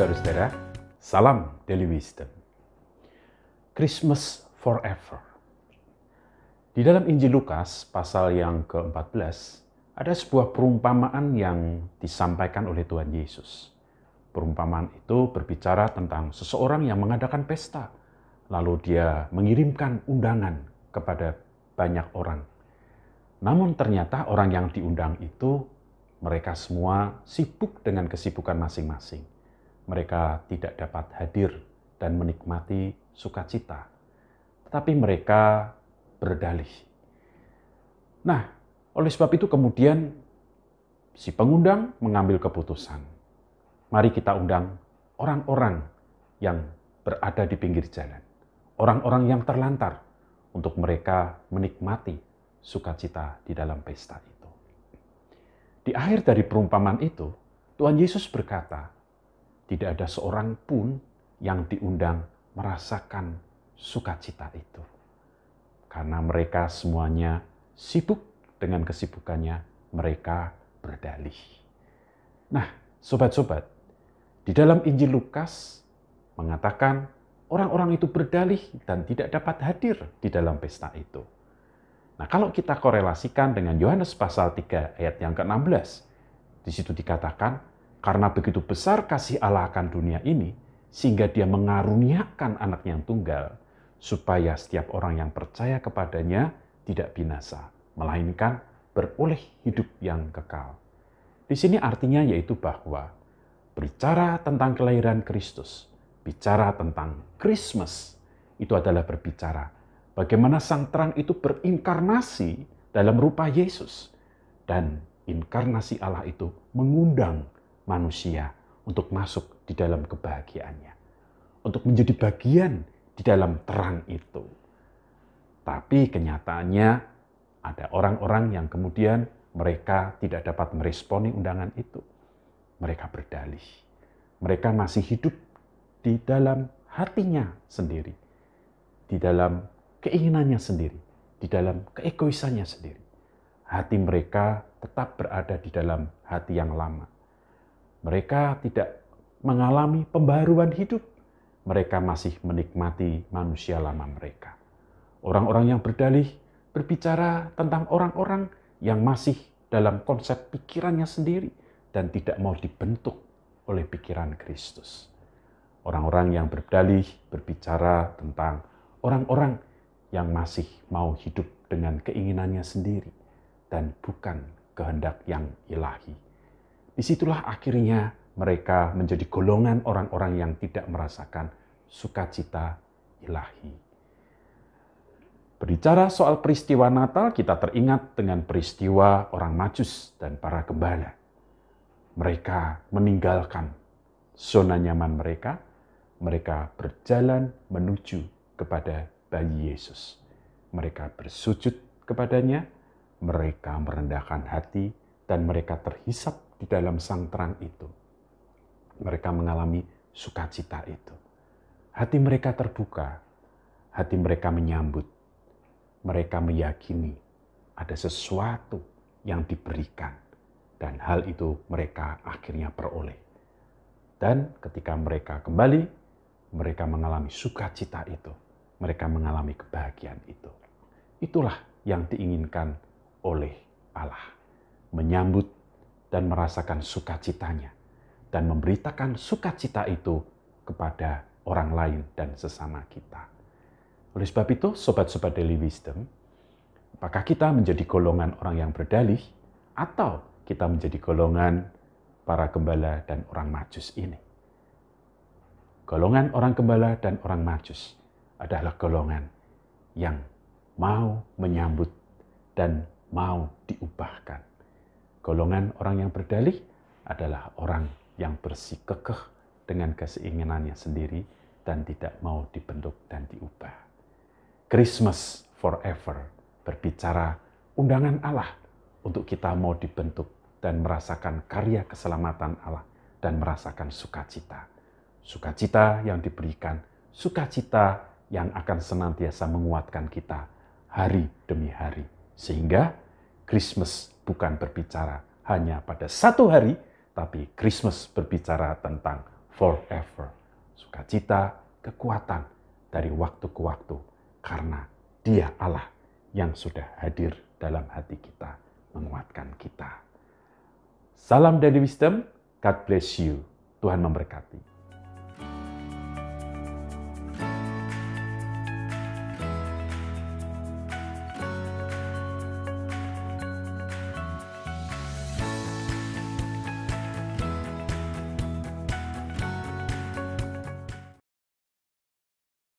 saudara-saudara, salam Daily Wisdom. Christmas Forever. Di dalam Injil Lukas pasal yang ke-14, ada sebuah perumpamaan yang disampaikan oleh Tuhan Yesus. Perumpamaan itu berbicara tentang seseorang yang mengadakan pesta, lalu dia mengirimkan undangan kepada banyak orang. Namun ternyata orang yang diundang itu, mereka semua sibuk dengan kesibukan masing-masing. Mereka tidak dapat hadir dan menikmati sukacita, tetapi mereka berdalih. Nah, oleh sebab itu kemudian si pengundang mengambil keputusan. Mari kita undang orang-orang yang berada di pinggir jalan, orang-orang yang terlantar, untuk mereka menikmati sukacita di dalam pesta itu. Di akhir dari perumpamaan itu, Tuhan Yesus berkata, tidak ada seorang pun yang diundang merasakan sukacita itu. Karena mereka semuanya sibuk dengan kesibukannya, mereka berdalih. Nah, sobat-sobat, di dalam Injil Lukas mengatakan orang-orang itu berdalih dan tidak dapat hadir di dalam pesta itu. Nah, kalau kita korelasikan dengan Yohanes pasal 3 ayat yang ke-16, di situ dikatakan, karena begitu besar kasih Allah akan dunia ini, sehingga dia mengaruniakan anaknya yang tunggal, supaya setiap orang yang percaya kepadanya tidak binasa, melainkan beroleh hidup yang kekal. Di sini artinya yaitu bahwa berbicara tentang kelahiran Kristus, bicara tentang Christmas, itu adalah berbicara bagaimana sang terang itu berinkarnasi dalam rupa Yesus. Dan inkarnasi Allah itu mengundang manusia untuk masuk di dalam kebahagiaannya, untuk menjadi bagian di dalam terang itu. Tapi kenyataannya ada orang-orang yang kemudian mereka tidak dapat meresponi undangan itu. Mereka berdalih. Mereka masih hidup di dalam hatinya sendiri, di dalam keinginannya sendiri, di dalam keegoisannya sendiri. Hati mereka tetap berada di dalam hati yang lama. Mereka tidak mengalami pembaharuan hidup. Mereka masih menikmati manusia lama mereka. Orang-orang yang berdalih berbicara tentang orang-orang yang masih dalam konsep pikirannya sendiri dan tidak mau dibentuk oleh pikiran Kristus. Orang-orang yang berdalih berbicara tentang orang-orang yang masih mau hidup dengan keinginannya sendiri dan bukan kehendak yang ilahi. Disitulah akhirnya mereka menjadi golongan orang-orang yang tidak merasakan sukacita ilahi. Berbicara soal peristiwa Natal, kita teringat dengan peristiwa orang Majus dan para gembala. Mereka meninggalkan zona nyaman mereka, mereka berjalan menuju kepada bayi Yesus. Mereka bersujud kepadanya, mereka merendahkan hati, dan mereka terhisap di dalam sang terang itu. Mereka mengalami sukacita itu. Hati mereka terbuka, hati mereka menyambut. Mereka meyakini ada sesuatu yang diberikan, dan hal itu mereka akhirnya peroleh. Dan ketika mereka kembali, mereka mengalami sukacita itu. Mereka mengalami kebahagiaan itu. Itulah yang diinginkan oleh Allah. Menyambut dan merasakan sukacitanya, dan memberitakan sukacita itu kepada orang lain dan sesama kita. Oleh sebab itu, sobat-sobat Daily Wisdom, apakah kita menjadi golongan orang yang berdalih, atau kita menjadi golongan para gembala dan orang Majus ini? Golongan orang gembala dan orang Majus adalah golongan yang mau menyambut dan mau diubahkan. Golongan orang yang berdalih adalah orang yang bersikukuh dengan keinginannya sendiri dan tidak mau dibentuk dan diubah. Christmas Forever berbicara undangan Allah untuk kita mau dibentuk dan merasakan karya keselamatan Allah dan merasakan sukacita. Sukacita yang diberikan, sukacita yang akan senantiasa menguatkan kita hari demi hari. Sehingga Christmas bukan berbicara hanya pada satu hari, tapi Christmas berbicara tentang forever. Sukacita, kekuatan dari waktu ke waktu, karena Dia Allah yang sudah hadir dalam hati kita, menguatkan kita. Salam dari Wisdom, God bless you. Tuhan memberkati.